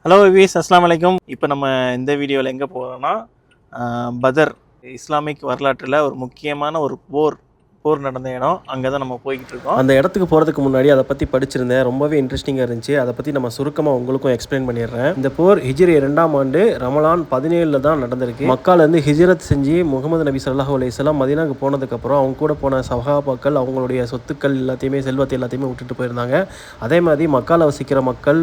Hello விவிஸ், அஸ்ஸலாமு அலைக்கும். இப்போ நம்ம இந்த வீடியோவில் எங்கே போகிறோம்னா, பதர் இஸ்லாமிக் வரலாற்றில் ஒரு முக்கியமான ஒரு போர் நடந்த இடம். அங்கே தான் நம்ம போய்கிட்டு இருக்கோம். அந்த இடத்துக்கு போகிறதுக்கு முன்னாடி அதை பற்றி படிச்சிருந்தேன். ரொம்பவே இன்ட்ரெஸ்டிங்காக இருந்துச்சு. அதை பற்றி நம்ம சுருக்கமாக உங்களுக்கும் எக்ஸ்பிளைன் பண்ணிடுறேன். இந்த போர் ஹிஜ்ரி 2ஆம் ஆண்டு ரமலான் 17 தான் நடந்திருக்கு. மக்காலேருந்து ஹிஜ்ரத் செஞ்சு முகமது நபி ஸல்லல்லாஹு அலைஹி வஸல்லம் மதீனாவுக்கு போனதுக்கப்புறம் அவங்க கூட போன சஹாபாக்கள் அவங்களுடைய சொத்துக்கள் எல்லாத்தையுமே, செல்வத்தை எல்லாத்தையுமே விட்டுட்டு போயிருந்தாங்க. அதே மாதிரி மக்கால வசிக்கிற மக்கள்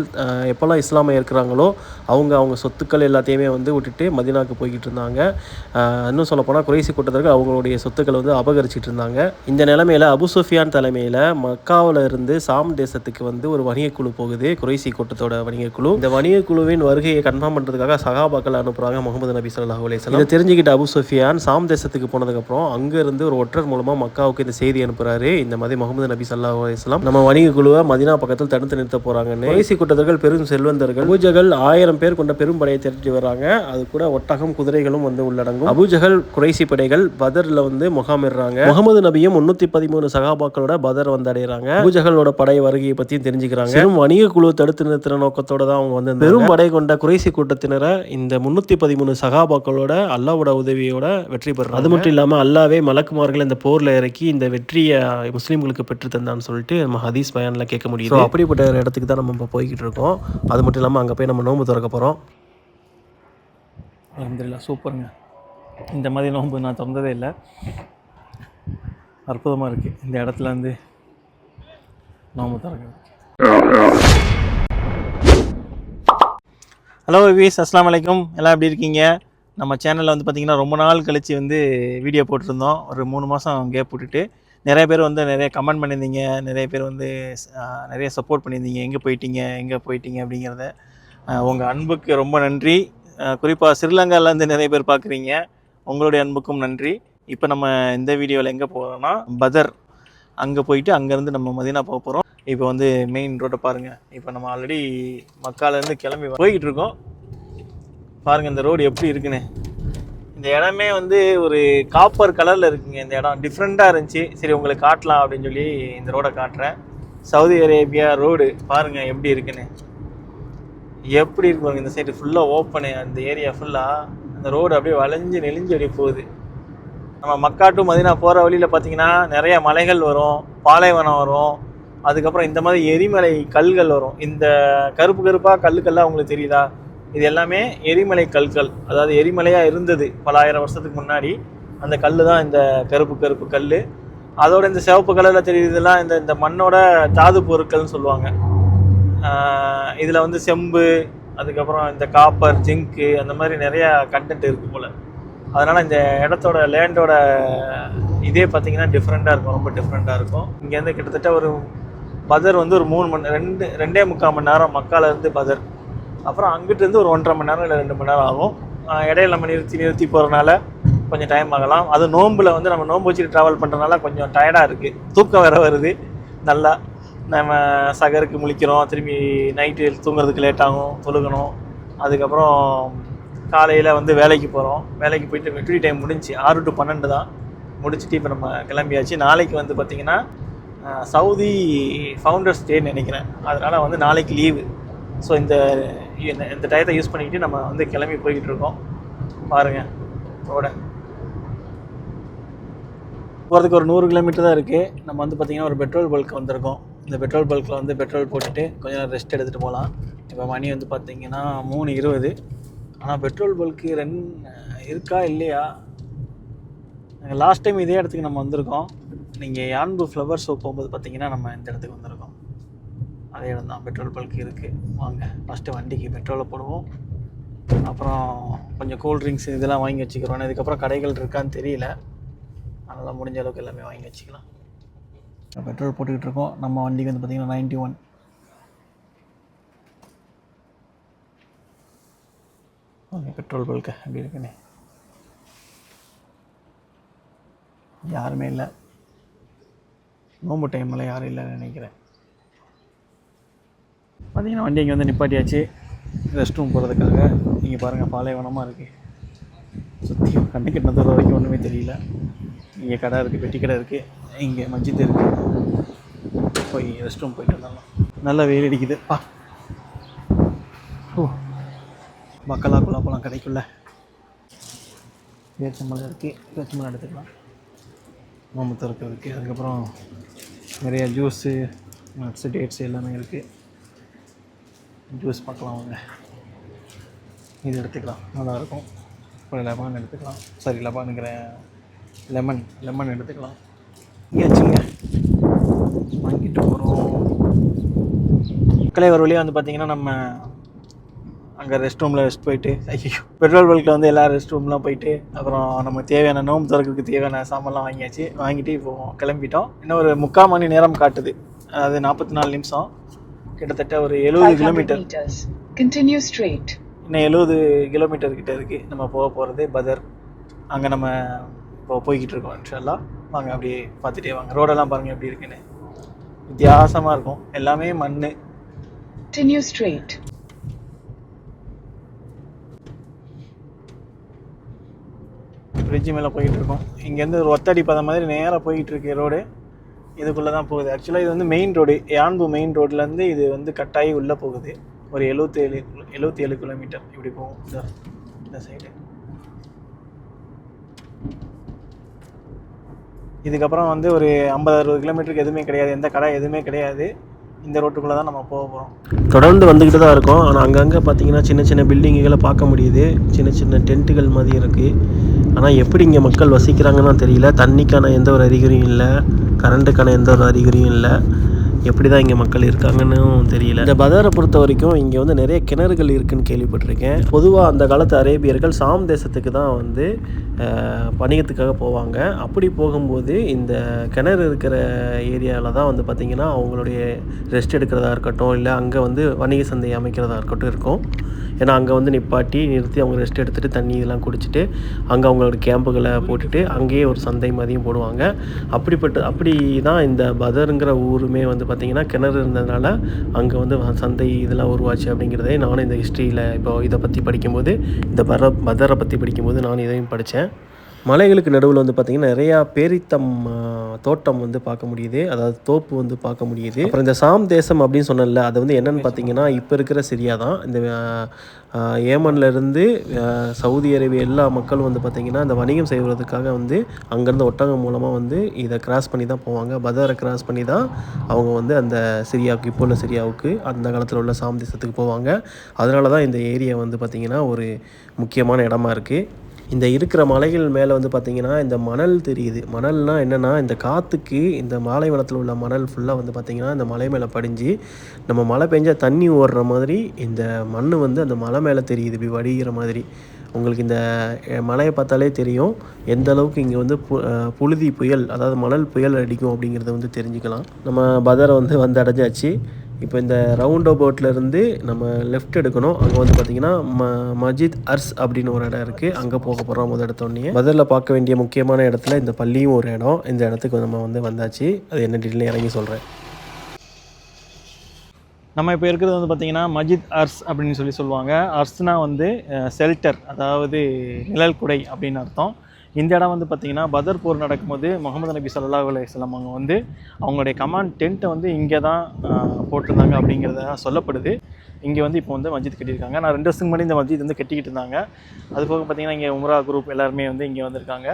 எப்போல்லாம் இஸ்லாமை இருக்கிறாங்களோ அவங்க சொத்துக்கள் எல்லாத்தையுமே விட்டுட்டு மதீனாவுக்கு போய்கிட்டு இருந்தாங்க. இன்னும் சொல்லப்போனால் குறைசி கூட்டத்திற்கு அவங்களுடைய சொத்துக்களை அபகரிச்சிட்டு இருந்தாங்க. இந்த நிலைமையில் அபு சுஃபியான் தலைமையில் மக்காவில் இருந்து சாம் தேசத்துக்கு ஒரு வணிக குழு போகுது. குறைசி கூட்டத்தோட வணிக குழு. இந்த வணிக குழுவின் வருகையை கன்ஃபார்ம் பண்ணுறதுக்காக சகாபாக்கள் அனுப்புகிறாங்க முகமது நபி ஸல்லல்லாஹு அலைஹி வஸல்லம். இதை தெரிஞ்சுக்கிட்ட அபு சுஃபியான் சாம் தேசத்துக்கு போனதுக்கப்புறம் அங்கேருந்து ஒரு ஒற்றர் மூலமாக மக்காவுக்கு இந்த செய்தி அனுப்புகிறாரு. இந்த மாதிரி முகமது நபி ஸல்லல்லாஹு அலைஹி வஸல்லம் நம்ம வணிக குழுவை மதீனா பக்கத்தில் தடுத்து நிறுத்த போகிறாங்கன்னு. குறைசி கூட்டத்தர்கள் பெரும் செல்வந்தர்கள். அபூஜஹல் 1000 பேர் கொண்ட பெரும் படையை திரட்டி வர்றாங்க. அது கூட ஒட்டகம், குதிரைகளும் உள்ளடங்கும். அபூஜஹல் குறைசி படைகள் பதர்ல முகாமிடுறாங்க. முகமது நபியும் 313 சகாபாக்களோட பதர் அடைகிறாங்க. அபூஜஹலோட படை வருகையை பற்றியும் தெரிஞ்சுக்கிறாங்க. பெரும் வணிக குழு தடுத்து நிறுத்துற நோக்கத்தோட தான் அவங்க பெரும் படை கொண்ட குறைசி கூட்டத்தினரை இந்த 313 சகாபாக்களோட அல்லாஹ்வோட உதவியோட வெற்றி பெறுறாங்க. அது மட்டும் இல்லாமல் அல்லாவே மலக்குமார்கள் இந்த போர்ல இறக்கி இந்த வெற்றியை முஸ்லீம்களுக்கு பெற்று தந்தான்னு சொல்லிட்டு நம்ம ஹதீஸ் பயான்ல கேட்க முடியும். அப்படிப்பட்ட ஒரு இடத்துக்கு தான் நம்ம இப்போ போய்கிட்டு இருக்கோம். அது மட்டும் இல்லாமல் அங்கே போய் நம்ம நோன்பு திறக்க போகிறோம். அல்ஹம்துலில்லாஹ், சூப்பருங்க. இந்த மாதிரி நோன்பு நான் திறந்ததே இல்லை. அற்புதமாக இருக்குது இந்த இடத்துல நோம்பு திறக்கிறது. ஹலோ விவிஸ், அஸ்ஸலாமு அலைக்கும். எல்லாம் எப்படி இருக்கீங்க? நம்ம சேனலில் பார்த்திங்கன்னா ரொம்ப நாள் கழித்து வீடியோ போட்டிருந்தோம். ஒரு 3 மாதம் கேப் விட்டுட்டு நிறைய பேர் நிறைய கமெண்ட் பண்ணியிருந்தீங்க. நிறைய பேர் நிறைய சப்போர்ட் பண்ணியிருந்தீங்க. எங்கே போயிட்டீங்க அப்படிங்கிறத. உங்கள் அன்புக்கு ரொம்ப நன்றி. குறிப்பாக ஸ்ரீலங்காவிலேருந்து நிறைய பேர் பார்க்குறீங்க. உங்களுடைய அன்புக்கும் நன்றி. இப்போ நம்ம இந்த வீடியோவில் எங்கே போகிறோம்னா, பதர் அங்கே போயிட்டு அங்கேருந்து நம்ம மதீனா போக போகிறோம். இப்போ மெயின் ரோட்டை பாருங்கள். இப்போ நம்ம ஆல்ரெடி மக்காலேருந்து கிளம்பி போய்கிட்டு இருக்கோம். பாருங்கள் இந்த ரோடு எப்படி இருக்குன்னு. இந்த இடமே ஒரு காப்பர் கலரில் இருக்குங்க. இந்த இடம் டிஃப்ரெண்ட்டாக இருந்துச்சு. சரி உங்களுக்கு காட்டலாம் அப்படின்னு சொல்லி இந்த ரோடை காட்டுறேன். சவுதி அரேபியா ரோடு பாருங்கள் எப்படி இருக்குன்னு. எப்படி இருக்கு பாருங்கள். இந்த சைடு ஃபுல்லாக ஓப்பனு. அந்த ஏரியா ஃபுல்லாக அந்த ரோடு அப்படியே வளைஞ்சு நெளிஞ்சு அப்படியே போகுது. நம்ம மக்கா டு மதீனா போகிற வழியில் பார்த்திங்கன்னா நிறைய மலைகள் வரும், பாலைவனம் வரும். அதுக்கப்புறம் இந்த மாதிரி எரிமலை கல்கள் வரும். இந்த கருப்பாக கல்லுக்கெல்லாம் உங்களுக்கு தெரியுதா? இது எல்லாமே எரிமலை கல்கள். அதாவது எரிமலையாக இருந்தது பல ஆயிரம் வருஷத்துக்கு முன்னாடி. அந்த கல் தான் இந்த கருப்பு கல். அதோட இந்த சிவப்பு கலரில் தெரியுதுலாம் இந்த மண்ணோட தாது பொருட்கள்னு சொல்லுவாங்க. இதில் செம்பு, அதுக்கப்புறம் இந்த காப்பர், ஜிங்க்கு, அந்த மாதிரி நிறையா கண்டென்ட் இருக்குது போல். அதனால் இந்த இடத்தோட லேண்டோட இதே பார்த்திங்கன்னா டிஃப்ரெண்ட்டாக இருக்கும். ரொம்ப டிஃப்ரெண்ட்டாக இருக்கும். இங்கேருந்து கிட்டத்தட்ட ஒரு பதர் ஒரு 2.25 மணி நேரம் மக்காலேருந்து பதர். அப்புறம் அங்கிட்டிருந்து ஒரு 1.5 மணி நேரம் இல்லை 2 மணி நேரம் ஆகும். இடையில நம்ம நிறுத்தி போகிறனால கொஞ்சம் டைம் ஆகலாம். அது நோம்பில் நம்ம நோம்பு வச்சுட்டு ட்ராவல் பண்ணுறதுனால கொஞ்சம் டயர்டாக இருக்குது. தூக்கம் வேறு வருது. நல்லா நம்ம சகருக்கு முழிக்கிறோம். திரும்பி நைட்டு தூங்குறதுக்கு லேட்டாகும், தொழுகணும். அதுக்கப்புறம் காலையில் வேலைக்கு போகிறோம். வேலைக்கு போயிட்டு வெற்றி டைம் முடிஞ்சு 6 to 12 தான் முடிச்சுட்டு இப்போ நம்ம கிளம்பியாச்சு. நாளைக்கு பார்த்திங்கன்னா சவுதி ஃபவுண்டர்ஸ் டேன்னு நினைக்கிறேன். அதனால் நாளைக்கு லீவு. ஸோ இந்த டயத்தை யூஸ் பண்ணிக்கிட்டு நம்ம கிளம்பி போய்கிட்டு இருக்கோம். பாருங்கள் ரோட போகிறதுக்கு ஒரு 100 கிலோமீட்டர் தான் இருக்குது. நம்ம பார்த்திங்கன்னா ஒரு பெட்ரோல் பல்க் வந்திருக்கோம். இந்த பெட்ரோல் பல்கில் பெட்ரோல் போட்டுட்டு கொஞ்சம் நேரம் ரெஸ்ட் எடுத்துகிட்டு போகலாம். இப்போ மணி பார்த்திங்கன்னா 3:20. ஆனால் பெட்ரோல் பல்க்கு இருக்கா இல்லையா? நாங்கள் லாஸ்ட் டைம் இதே இடத்துக்கு நம்ம வந்திருக்கோம். நீங்கள் யான்பு ஃப்ளவர் ஷோ போகும்போது பார்த்தீங்கன்னா நம்ம இந்த இடத்துக்கு வந்திருக்கோம். அதே இடம் தான். பெட்ரோல் பல்க் இருக்குது. வாங்க ஃபஸ்ட்டு வண்டிக்கு பெட்ரோலை போடுவோம். அப்புறம் கொஞ்சம் கூல்ட்ரிங்க்ஸ் இதெல்லாம் வாங்கி வச்சுக்கிறோம். இதுக்கப்புறம் கடைகள் இருக்கான்னு தெரியல. அதெல்லாம் முடிஞ்ச அளவுக்கு எல்லாமே வாங்கி வச்சுக்கலாம். பெட்ரோல் போட்டுக்கிட்டு இருக்கோம். நம்ம வண்டிக்கு பார்த்திங்கன்னா 91. ஓகே, பெட்ரோல் பல்க்கு எப்படி இருக்குன்னு. யாருமே இல்லை. நோம்பு டைமில் யாரும் இல்லைன்னு நினைக்கிறேன். பார்த்திங்கன்னா வண்டி இங்கே நிப்பாட்டியாச்சு ரெஸ்ட் ரூம் போகிறதுக்காக. நீங்கள் பாருங்கள் பாலைவனமாக இருக்குது. சுற்றி கண்ணு கெட்டின தூரம் வரைக்கும் ஒன்றுமே தெரியல. இங்கே கடை இருக்குது, பெட்டி கடை இருக்குது, இங்கே மஸ்ஜித் இருக்குது. போய் ரெஸ்ட் ரூம் போயிட்டு வந்தாலும் நல்லா வெயில் அடிக்குது. ஓ மக்களா குழாப்பெல்லாம் கிடைக்குள்ள. பேச்சம்பழம் இருக்குது, பேச்சம்பழம் எடுத்துக்கலாம். மாமூத்து இருக்குது. அதுக்கப்புறம் நிறைய ஜூஸு, நட்ஸு, டேட்ஸு எல்லாமே இருக்குது. ஜூஸ் பார்க்கலாம் வாங்க. இது எடுத்துக்கலாம், நல்லாயிருக்கும். ஒரு லெமன் எடுத்துக்கலாம். சரி, லெமன் எடுத்துக்கலாம். ஏச்சுங்க வாங்கிட்டு போகிறோம். மக்களே ஒரு வழியாக வந்து பார்த்திங்கன்னா நம்ம அங்கே ரெஸ்ட் ரூமில் ரெஸ்ட் போயிட்டு, ஐயோ பெட்ரோல் பல்கில் வந்து எல்லா ரெஸ்ட் ரூம்லாம் போயிட்டு, அப்புறம் நம்ம தேவையான நோம்பு திறக்கிறதுக்கு தேவையான சாமான்லாம் வாங்கிட்டு இப்போது கிளம்பிட்டோம். இன்னும் ஒரு 3/4 மணி நேரம் காட்டுது. அது 44 நிமிஷம், கிட்டத்தட்ட ஒரு 70 கிலோமீட்டர். இன்னும் 70 கிலோமீட்டர் கிட்ட இருக்குது நம்ம போகிறது பதர். அங்கே நம்ம இப்போ போய்கிட்டு இருக்கோம். இன்ஷா அல்லாஹ் வாங்க அப்படியே பார்த்துட்டே வாங்க. ரோடெல்லாம் பாருங்கள் எப்படி இருக்குன்னு. வித்தியாசமாக இருக்கும், எல்லாமே மண். பிரிட்ஜு மேலே போய்கிட்டு இருக்கோம். இங்கேருந்து ஒரு ஒத்தடி பத மாதிரி நேராக போய்கிட்டு இருக்கு ரோடு. இதுக்குள்ளே தான் போகுது. ஆக்சுவலாக இது வந்து மெயின் ரோடு, யான்பு மெயின் ரோட்லேருந்து இது வந்து கட்டாயி உள்ளே போகுது. ஒரு 77 கிலோமீட்டர் இப்படி போகும் இந்த சைடு. இதுக்கப்புறம் வந்து ஒரு 50-60 கிலோமீட்டருக்கு எதுவுமே கிடையாது, எந்த கடை எதுவுமே கிடையாது. இந்த ரோட்டுக்குள்ளே தான் நம்ம போக போகிறோம். தொடர்ந்து வந்துக்கிட்டு தான் இருக்கோம். ஆனால் அங்கங்கே பார்த்தீங்கன்னா சின்ன சின்ன பில்டிங்குகளை பார்க்க முடியுது, சின்ன சின்ன டென்ட்டுகள் மாதிரி இருக்குது. ஆனால் எப்படி இங்கே மக்கள் வசிக்கிறாங்கன்னு தெரியல. தண்ணிக்கான எந்த ஒரு அறிகுறியும் இல்லை, கரண்ட்டுக்கான எந்த ஒரு அறிகுறியும் இல்லை. எப்படி தான் இங்கே மக்கள் இருக்காங்கன்னு தெரியல. இந்த பதாரை பொறுத்த வரைக்கும் இங்கே வந்து நிறைய கிணறுகள் இருக்குதுன்னு கேள்விப்பட்டிருக்கேன். பொதுவாக அந்த காலத்து அரேபியர்கள் சாம் தேசத்துக்கு தான் வந்து வணிகத்துக்காக போவாங்க. அப்படி போகும்போது இந்த கிணறு இருக்கிற ஏரியாவில் தான் வந்து பார்த்திங்கன்னா அவங்களுடைய ரெஸ்ட் எடுக்கிறதா இருக்கட்டும், இல்லை அங்கே வந்து வணிக சந்தை அமைக்கிறதா இருக்கட்டும் இருக்கும். ஏன்னா அங்கே வந்து நிறுத்தி அவங்க ரெஸ்ட் எடுத்துகிட்டு தண்ணி இதெல்லாம் குடிச்சிட்டு அங்கே அவங்களோட கேம்புகளை போட்டுட்டு அங்கேயே ஒரு சந்தை மதியம் போடுவாங்க. அப்படி தான் இந்த பதருங்கிற ஊருமே வந்து பார்த்திங்கன்னா கிணறு இருந்ததுனால அங்கே வந்து சந்தை இதெல்லாம் உருவாச்சு அப்படிங்கிறதே நானும் இந்த ஹிஸ்ட்ரியில் இப்போ இதை பற்றி படிக்கும்போது, இந்த பதரை பற்றி படிக்கும்போது நான் இதையும் படித்தேன். மலைகளுக்கு நடுவில் வந்து பார்த்திங்கன்னா நிறையா பேரித்தம் தோட்டம் வந்து பார்க்க முடியுது, அதாவது தோப்பு வந்து பார்க்க முடியுது. அப்புறம் இந்த சாம் தேசம் அப்படின்னு சொன்னல, அது வந்து என்னென்னு பார்த்தீங்கன்னா இப்போ இருக்கிற சிரியா தான். இந்த ஏமன்லேருந்து சவுதி அரேபியா எல்லா மக்களும் வந்து பார்த்திங்கன்னா இந்த வணிகம் செய்வதற்காக வந்து அங்கேருந்து ஒட்டகம் மூலமாக வந்து இதை கிராஸ் பண்ணி தான் போவாங்க. பதரை கிராஸ் பண்ணி தான் அவங்க வந்து அந்த சிரியாவுக்கு, இப்போ உள்ள சிரியாவுக்கு, அந்த காலத்தில் உள்ள சாம் தேசத்துக்கு போவாங்க. அதனால தான் இந்த ஏரியா வந்து பார்த்திங்கன்னா ஒரு முக்கியமான இடமா இருக்குது. இந்த இருக்கிற மலைகள் மேலே வந்து பார்த்திங்கன்னா இந்த மணல் தெரியுது. மணல்னால் என்னென்னா, இந்த காற்றுக்கு இந்த பாலைவனத்தில் உள்ள மணல் ஃபுல்லாக வந்து பார்த்திங்கன்னா இந்த மலை மேலே படிஞ்சு நம்ம மழை பெஞ்சால் தண்ணி ஓடுற மாதிரி இந்த மண் வந்து அந்த மலை மேலே தெரியுது, இப்படி வடிகிற மாதிரி. உங்களுக்கு இந்த மலையை பார்த்தாலே தெரியும் எந்த அளவுக்கு இங்கே வந்து புழுதி புயல், அதாவது மணல் புயல் அடிக்கும் அப்படிங்கிறத வந்து தெரிஞ்சுக்கலாம். நம்ம பதரை வந்து அடைஞ்சாச்சு. இப்போ இந்த ரவுண்ட் அபவுட்லேருந்து நம்ம லெஃப்ட் எடுக்கணும். அங்கே வந்து பார்த்திங்கன்னா மஜித் அர்ஸ் அப்படின்னு ஒரு இடம் இருக்குது. அங்கே போக போகிறோம். எடுத்தோடனே பதரில் பார்க்க வேண்டிய முக்கியமான இடத்துல இந்த பள்ளியும் ஒரு இடம். இந்த இடத்துக்கு நம்ம வந்து வந்தாச்சு. அது என்ன டீட்டெயில் இறங்கி சொல்கிறேன். நம்ம இப்போ இருக்கிறது வந்து பார்த்திங்கன்னா மஜித் அர்ஸ் அப்படின்னு சொல்லுவாங்க. அர்ஸ்னால் வந்து ஷெல்டர், அதாவது நிழல் குடை அப்படின்னு அர்த்தம். இந்த இடம் வந்து பார்த்திங்கன்னா பதர் போர் நடக்கும்போது முகமது நபி ஸல்லல்லாஹு அலைஹி வஸல்லம் அவங்க வந்து அவங்களுடைய கமாண்ட் டென்ட்டை வந்து இங்கே தான் போட்டிருந்தாங்க அப்படிங்கிறத சொல்லப்படுது. இங்கே வந்து இப்போ வந்து மஸ்ஜித் கட்டியிருக்காங்க. நான் 2 வருஷத்துக்கு முன்னாடி இந்த மஸ்ஜித் வந்து கட்டிக்கிட்டு இருந்தாங்க. அது போக பார்த்திங்கன்னா இங்கே உம்ரா குரூப் எல்லாருமே வந்து இங்கே வந்திருக்காங்க.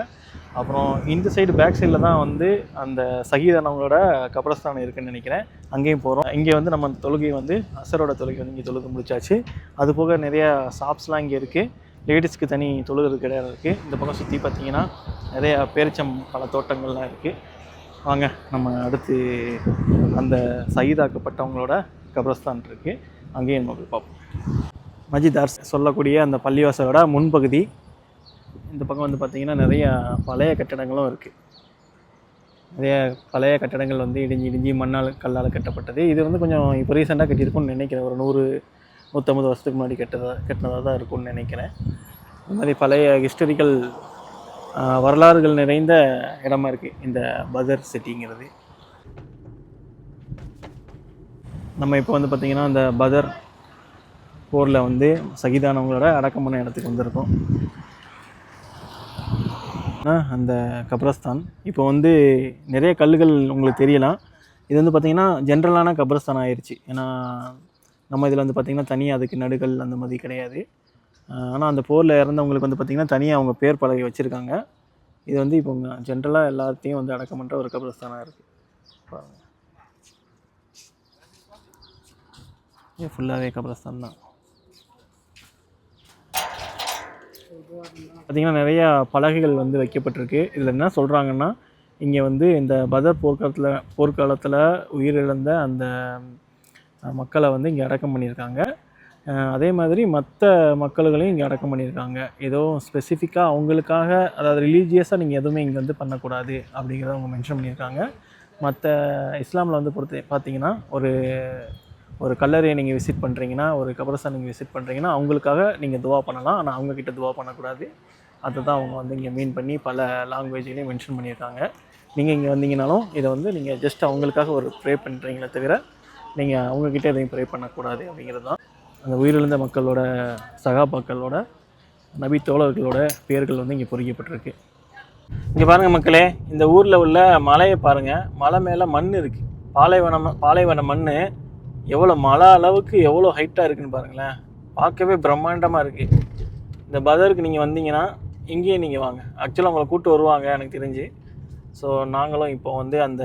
அப்புறம் இந்த சைடு பேக் சைடில் தான் வந்து அந்த சஹீதானவங்களோட கபரஸ்தான் இருக்குதுன்னு நினைக்கிறேன். அங்கேயும் போகிறோம். இங்கே வந்து நம்ம தொழுகை வந்து அசரோட தொழுகை வந்து இங்கே தொழுகை முடிச்சாச்சு. அது போக நிறையா ஷாப்ஸ்லாம் இங்கே இருக்குது. லேடிஸ்க்கு தனி தொழுகிறதுக்கு இடம் இருக்குது. இந்த பக்கம் சுற்றி பார்த்திங்கன்னா நிறையா பேரிச்சம் பல தோட்டங்கள்லாம் இருக்குது. வாங்க நம்ம அடுத்து அந்த சயீதாக்கப்பட்டவங்களோட கபரஸ்தான் இருக்குது, அங்கேயும் நம்ம போய் பார்ப்போம். மஜித் அர்ஸ் சொல்லக்கூடிய அந்த பள்ளிவாசலோட முன்பகுதி. இந்த பக்கம் வந்து பார்த்திங்கன்னா நிறையா பழைய கட்டடங்களும் இருக்குது. நிறைய பழைய கட்டடங்கள் வந்து இடிஞ்சு மண்ணால் கல்லால் கட்டப்பட்டது. இது வந்து கொஞ்சம் இப்போ ரீசெண்டாக கட்டியிருக்கும்னு நினைக்கிறேன். ஒரு 100-150 வருஷத்துக்கு முன்னாடி கட்டினதாக தான் இருக்கும்னு நினைக்கிறேன். இந்த மாதிரி பழைய ஹிஸ்டரிக்கல் வரலாறுகள் நிறைந்த இடமா இருக்குது இந்த பதர் சிட்டிங்கிறது. நம்ம இப்போ வந்து பார்த்திங்கன்னா அந்த பதர் போரில் வந்து சகிதானவங்களோட அடக்கமான இடத்துக்கு வந்திருக்கோம். அந்த கபரஸ்தான் இப்போ வந்து நிறைய கல்லுகள் உங்களுக்கு தெரியலாம். இது வந்து பார்த்திங்கன்னா ஜென்ரலான கபரஸ்தான் ஆயிடுச்சு. ஏன்னா நம்ம இதில் வந்து பார்த்திங்கன்னா தனியாக அதுக்கு நடுகள் அந்த மாதிரி கிடையாது. ஆனால் அந்த போரில் இறந்தவங்களுக்கு வந்து பார்த்திங்கன்னா தனியாக அவங்க பேர் பலகை வச்சுருக்காங்க. இது வந்து இப்போ ஜென்ரலாக எல்லாத்தையும் வந்து அடக்கம் பண்ணுற ஒரு கபரஸ்தானாக இருக்குது. பாருங்கள், இது ஃபுல்லாகவே கபரஸ்தான் தான். பார்த்திங்கன்னா நிறையா பலகைகள் வந்து வைக்கப்பட்டிருக்கு. இதில் என்ன சொல்கிறாங்கன்னா, இங்கே வந்து இந்த பதர் போர்க்காலத்தில் உயிரிழந்த அந்த மக்களை வந்து இங்கே அடக்கம் பண்ணியிருக்காங்க. அதே மாதிரி மற்ற மக்கள்களையும் இங்கே அடக்கம் பண்ணியிருக்காங்க. ஏதோ ஸ்பெசிஃபிக்காக அவங்களுக்காக, அதாவது ரிலீஜியஸாக நீங்கள் எதுவுமே இங்கே வந்து பண்ணக்கூடாது அப்படிங்கிறத அவங்க மென்ஷன் பண்ணியிருக்காங்க. மற்ற இஸ்லாமில் வந்து பார்த்தீங்கன்னா ஒரு கல்லறையை நீங்கள் விசிட் பண்ணுறீங்கன்னா, ஒரு கபரஸ்தான் நீங்கள் விசிட் பண்ணுறீங்கன்னா அவங்களுக்காக நீங்கள் துவா பண்ணலாம். ஆனால் அவங்கக்கிட்ட துவா பண்ணக்கூடாது. அதை தான் அவங்க வந்து இங்கே மீன் பண்ணி பல லாங்குவேஜ்லேயும் மென்ஷன் பண்ணியிருக்காங்க. நீங்கள் இங்கே வந்தீங்கனாலும் இதை வந்து நீங்கள் ஜஸ்ட் அவங்களுக்காக ஒரு ப்ரே பண்ணுறீங்களே தவிர நீங்கள் அவங்கக்கிட்ட எதையும் ப்ரே பண்ணக்கூடாது அப்படிங்கிறது தான். அந்த உயிரிழந்த மக்களோட சகாபாக்களோட நபி தோழர்களோட பேர்கள் வந்து இங்கே பொறிக்கப்பட்டிருக்கு. இங்கே பாருங்கள் மக்களே, இந்த ஊரில் உள்ள மலையை பாருங்கள். மலை மேலே மண் இருக்குது. பாலைவன மண் எவ்வளோ மலை அளவுக்கு எவ்வளோ ஹைட்டாக இருக்குதுன்னு பாருங்களேன். பார்க்கவே பிரம்மாண்டமாக இருக்குது. இந்த பதருக்கு நீங்கள் வந்தீங்கன்னா இங்கேயே நீங்கள் வாங்க. ஆக்சுவலாக உங்களை கூப்பிட்டு வருவாங்க எனக்கு தெரிஞ்சு. ஸோ நாங்களும் இப்போ வந்து அந்த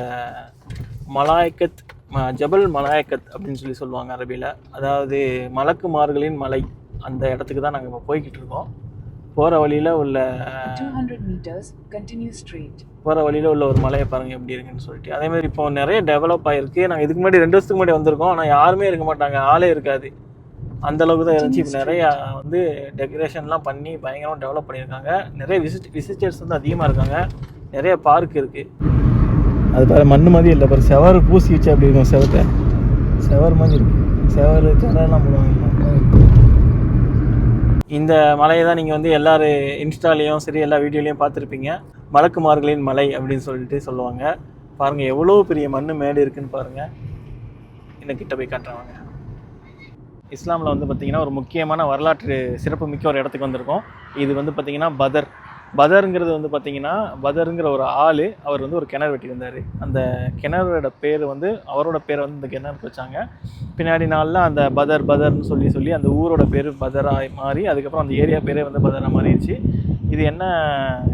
மலாய்க்கத் ஜபல் மலாய்க்கத் அப்படின்னு சொல்லுவாங்க அரபியில். அதாவது மலக்குமார்களின் மலை, அந்த இடத்துக்கு தான் நாங்கள் இப்போ போய்கிட்டு இருக்கோம். போகிற வழியில் உள்ள ஒரு மலையை பாருங்கள் எப்படி இருக்குன்னு சொல்லிட்டு. அதேமாதிரி இப்போ நிறைய டெவலப் ஆகிருக்கு. நாங்கள் இதுக்கு முன்னாடி 2 வருஷத்துக்கு முன்னாடி வந்திருக்கோம். ஆனால் யாருமே இருக்க மாட்டாங்க, ஆளே இருக்காது. அந்தளவுக்கு தான் இருந்துச்சு. இப்போ நிறையா வந்து டெக்கரேஷன்லாம் பண்ணி பயங்கரமாக டெவலப் பண்ணியிருக்காங்க. நிறைய விசிட்டர்ஸ் வந்து அதிகமாக இருக்காங்க. நிறைய பார்க் இருக்குது. அது பாரு மண் மாதிரி இல்லை, பாரு செவர் பூசி வச்சு அப்படி இருக்கும். செவர் மாதிரி இருக்குது. செவர் தரெல்லாம் போடுவாங்க. இந்த மலையை தான் நீங்கள் வந்து எல்லோரும் இன்ஸ்டாலேயும் சரி எல்லா வீடியோலையும் பார்த்துருப்பீங்க. மலக்குமார்களின் மலை அப்படின்னு சொல்லிட்டு சொல்லுவாங்க. பாருங்கள் எவ்வளோ பெரிய மண் மேடு இருக்குதுன்னு பாருங்கள். இன்னும் கிட்ட போய் காட்டுறாங்க. இஸ்லாமில் வந்து பார்த்திங்கன்னா ஒரு முக்கியமான வரலாற்று சிறப்பு மிக்க ஒரு இடத்துக்கு வந்திருக்கோம். இது வந்து பார்த்திங்கன்னா பதருங்கிறது வந்து பார்த்திங்கன்னா, பதருங்கிற ஒரு ஆள், அவர் வந்து ஒரு கிணறு வெட்டியிருந்தார். அந்த கிணறோட பேர் வந்து அவரோட பேரை வந்து இந்த கிணறுக்கு வச்சாங்க. பின்னாடி நாளில் அந்த பதர்னு சொல்லி அந்த ஊரோட பேர் பதராக மாறி அதுக்கப்புறம் அந்த ஏரியா பேரே வந்து பதராக மாறிடுச்சு. இது என்ன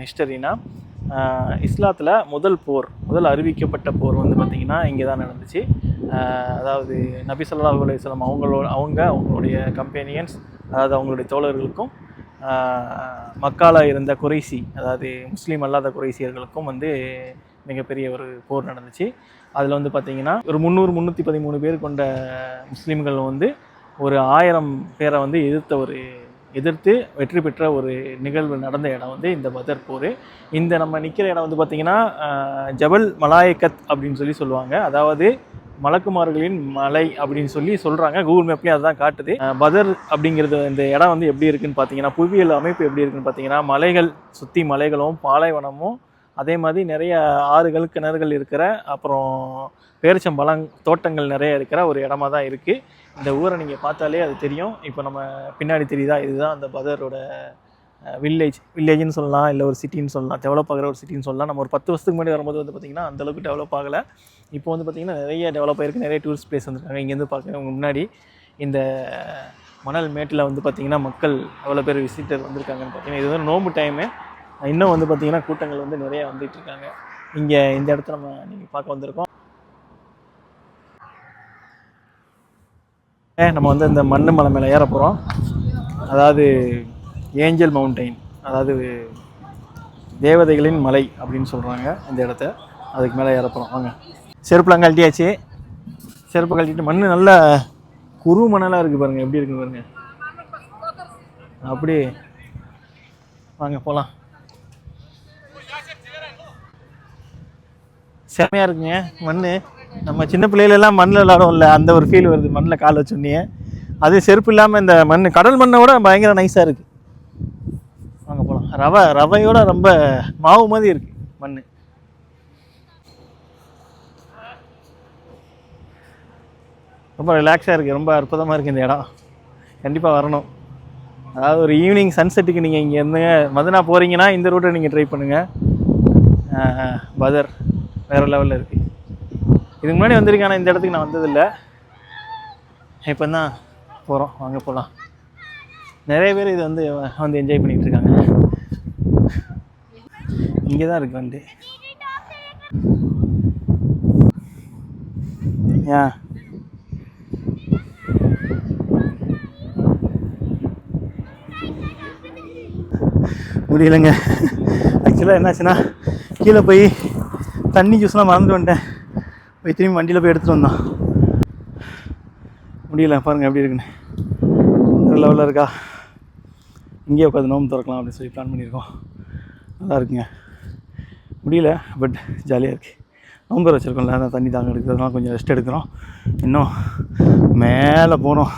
ஹிஸ்டரினா, இஸ்லாத்தில் முதல் அறிவிக்கப்பட்ட போர் வந்து பார்த்திங்கன்னா இங்கே தான் நடந்துச்சு. அதாவது நபி ஸல்லல்லாஹு அலைஹி வஸல்லம் அவங்களுடைய கம்பெனியன்ஸ், அதாவது அவங்களுடைய தோழர்களுக்கும் மக்கால இருந்த குறைசி, அதாவது முஸ்லீம் அல்லாத குறைசியர்களுக்கும் வந்து மிகப்பெரிய ஒரு போர் நடந்துச்சு. அதில் வந்து பார்த்திங்கன்னா ஒரு 313 பேர் கொண்ட முஸ்லீம்கள் வந்து ஒரு 1000 பேரை வந்து எதிர்த்து வெற்றி பெற்ற ஒரு நிகழ்வு நடந்த இடம் வந்து இந்த பதர் போர். இந்த நம்ம நிற்கிற இடம் வந்து பார்த்திங்கன்னா ஜபல் மலாய்க்கத் அப்படின்னு சொல்லுவாங்க. அதாவது மலக்குமார்களின் மலை அப்படின்னு சொல்கிறாங்க. கூகுள் மேப்லேயும் அதுதான் காட்டுது. பதர் அப்படிங்கிறது இந்த இடம் வந்து எப்படி இருக்குதுன்னு பார்த்தீங்கன்னா, புவியியல் அமைப்பு எப்படி இருக்குதுன்னு பார்த்தீங்கன்னா, மலைகள் சுற்றி மலைகளும் பாலைவனமும், அதே மாதிரி நிறைய ஆறுகள் கிணறுகள் இருக்கிற, அப்புறம் பேரிச்சம்பழம் தோட்டங்கள் நிறைய இருக்கிற ஒரு இடமா தான் இருக்குது. இந்த ஊரை நீங்கள் பார்த்தாலே அது தெரியும். இப்போ நம்ம பின்னாடி தெரியுதா, இதுதான் அந்த பதரோட வில்லேஜ்னு சொல்லலாம், இல்லை ஒரு சிட்டின்னு சொல்லலாம், டெவலப் ஆகிற ஒரு சிட்டின்னு சொல்லலாம். நம்ம ஒரு 10 வருஷத்துக்கு முன்னாடி வரும்போது வந்து பார்த்திங்கன்னா அந்தளவுக்கு டெவலப் ஆகலை. இப்போ வந்து பார்த்திங்கன்னா நிறைய டெவலப் ஆகிருக்கு. நிறைய டூரிஸ்ட் பிளேஸ் வந்துருக்காங்க. இங்கேருந்து பார்க்குறவங்க முன்னாடி இந்த மணல் மேட்டில் வந்து பார்த்திங்கன்னா மக்கள் எவ்வளோ பேர் விசிட்டர் வந்திருக்காங்கன்னு பார்த்தீங்கன்னா, இது வந்து நோம்பு டைமு. இன்னும் வந்து பார்த்திங்கன்னா கூட்டங்கள் வந்து நிறையா வந்துட்டு இருக்காங்க. இங்கே இந்த இடத்துல நீங்கள் பார்க்க வந்திருக்கோம். நம்ம வந்து இந்த மண்ணு மலை மேலே ஏற போகிறோம். அதாவது ஏஞ்சல் மவுண்டைன், அதாவது தேவதைகளின் மலை அப்படின்னு சொல்கிறாங்க இந்த இடத்த. அதுக்கு மேலே ஏற போகிறோம். வாங்க. செருப்புலாம் கழட்டியாச்சு. செருப்பு கழட்டிட்டு மண் நல்ல குறு மணலாக இருக்குது பாருங்கள், எப்படி இருக்குன்னு பாருங்கள். அப்படி வாங்க போகலாம். செமையாக இருக்குங்க மண். நம்ம சின்ன பிள்ளைகளெல்லாம் மண்ணில் விளாடும்ல, அந்த ஒரு ஃபீல் வருது மண்ணில் கால் வச்சோன்னே. அது செருப்பு இல்லாமல் இந்த மண் கடல் மண்ணை விட பயங்கர நைஸாக இருக்குது. வாங்க போகலாம். ரவையோட ரொம்ப மாவு மாதிரி இருக்குது மண். ரொம்ப ரிலாக்ஸாக இருக்குது, ரொம்ப அற்புதமாக இருக்குது இந்த இடம். கண்டிப்பாக வரணும். அதாவது ஒரு ஈவினிங் சன்செட்டுக்கு நீங்கள் இங்கே இருந்துங்க மதுனா போகிறீங்கன்னா இந்த ரூட்டை நீங்கள் ட்ரை பண்ணுங்கள். பதர் வேறு லெவலில் இருக்குது. இதுக்கு முன்னாடி வந்திருக்கேன், ஆனால் இந்த இடத்துக்கு நான் வந்ததில்லை. இப்போ தான் போகிறோம். வாங்க போகலாம். நிறைய பேர் இது வந்து என்ஜாய் பண்ணிகிட்டு இருக்காங்க. இங்கே தான் இருக்கு வண்டி. ஏன் முடியலைங்க. ஆக்சுவலாக என்னாச்சுன்னா கீழே போய் தண்ணி ஜூஸ்லாம் மறந்துட்டு வந்துட்டேன். போய் திரும்பி வண்டியில் போய் எடுத்துகிட்டு வந்தோம். முடியல பாருங்கள் எப்படி இருக்குன்னு. வேறு லெவலில் இருக்கா. இங்கேயே உட்காந்து நோம்பு திறக்கலாம் அப்படின்னு சொல்லி பிளான் பண்ணியிருக்கோம். நல்லா இருக்குங்க. முடியல, பட் ஜாலியாக இருக்குது. நோம்பு வச்சுருக்கோம்ல, அந்த தண்ணி தாங்க எடுக்கிறதுனால கொஞ்சம் ரெஸ்ட் எடுக்கிறோம். இன்னும் மேலே போகிறோம்.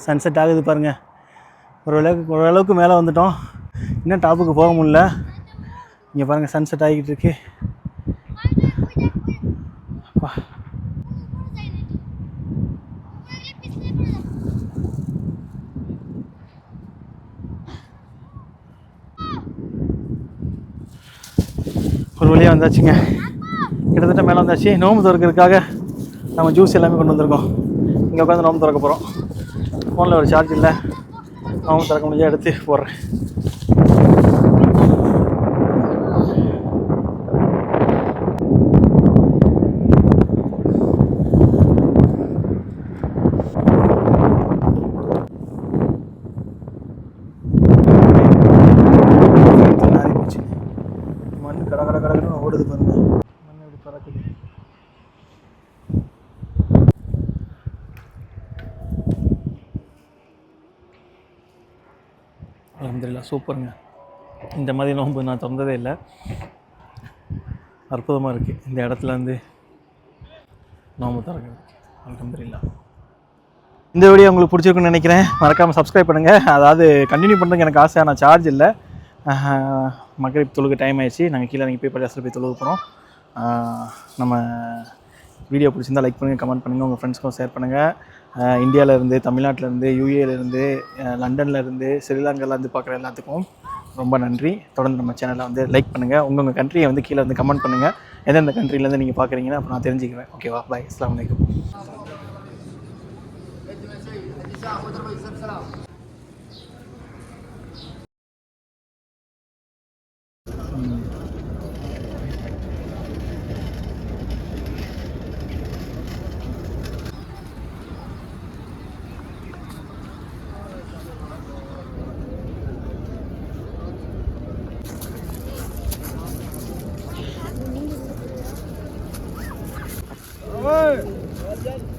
சன்செட் ஆகுது பாருங்கள். ஓரளவுக்கு மேலே வந்துட்டோம். இன்னும் டாப்புக்கு போக முடியல. இங்கே பாருங்கள் சன்செட் ஆகிக்கிட்டு இருக்கு. ஒரு வழியாக வந்தாச்சுங்க. கிட்டத்தட்ட மேலே வந்தாச்சு. நோம்பு திறக்கிறதுக்காக நம்ம ஜூஸ் எல்லாமே கொண்டு வந்திருக்கோம். இங்கே உட்காந்து நோம்பு திறக்க போகிறோம். ஃபோனில் ஒரு சார்ஜ் இல்லை. நோம்பு திறக்க முடிஞ்சால் எடுத்து போடுறேன். மண் கடன்னு ஓடுது பாருங்க. மண் எப்படி பறக்குது. அல்ஹம்துலில்லாஹ் சூப்பருங்க. இந்த மாதிரி நோன்பு நான் திறந்ததே இல்லை. அற்புதமாக இருக்குது இந்த இடத்துல வந்து நோன்பு திறக்கிறது. அல்ஹம்துலில்லாஹ். இந்த வீடியோ உங்களுக்கு பிடிச்சிருக்குன்னு நினைக்கிறேன். மறக்காமல் சப்ஸ்கிரைப் பண்ணுங்கள். அதாவது கண்டினியூ பண்ணுறதுக்கு எனக்கு ஆசை. ஆனால் சார்ஜ் இல்லை. மக்ரிப் தொழுக டைம் ஆயிடுச்சு. நாங்கள் கீழே இறங்கி போய் பள்ளியாசில் போய் தொழுக போகிறோம். நம்ம வீடியோ பிடிச்சிருந்தால் லைக் பண்ணுங்கள், கமெண்ட் பண்ணுங்கள், உங்கள் ஃப்ரெண்ட்ஸ்க்கும் ஷேர் பண்ணுங்கள். இந்தியாவிலேருந்து, தமிழ்நாட்டிலேருந்து, யூஏலேருந்து, லண்டன்லேருந்து, ஸ்ரீலங்காலேருந்து பார்க்குற எல்லாத்துக்கும் ரொம்ப நன்றி. தொடர்ந்து நம்ம சேனலை வந்து லைக் பண்ணுங்கள். உங்கள் கண்ட்ரியை வந்து கீழே வந்து கமெண்ட் பண்ணுங்கள். எந்தெந்த கண்ட்ரிலேருந்து நீங்கள் பார்க்குறீங்கன்னு அப்போ நான் தெரிஞ்சுக்குவேன். ஓகேவா? பாய். அஸ்ஸலாமு அலைக்கும். Oi!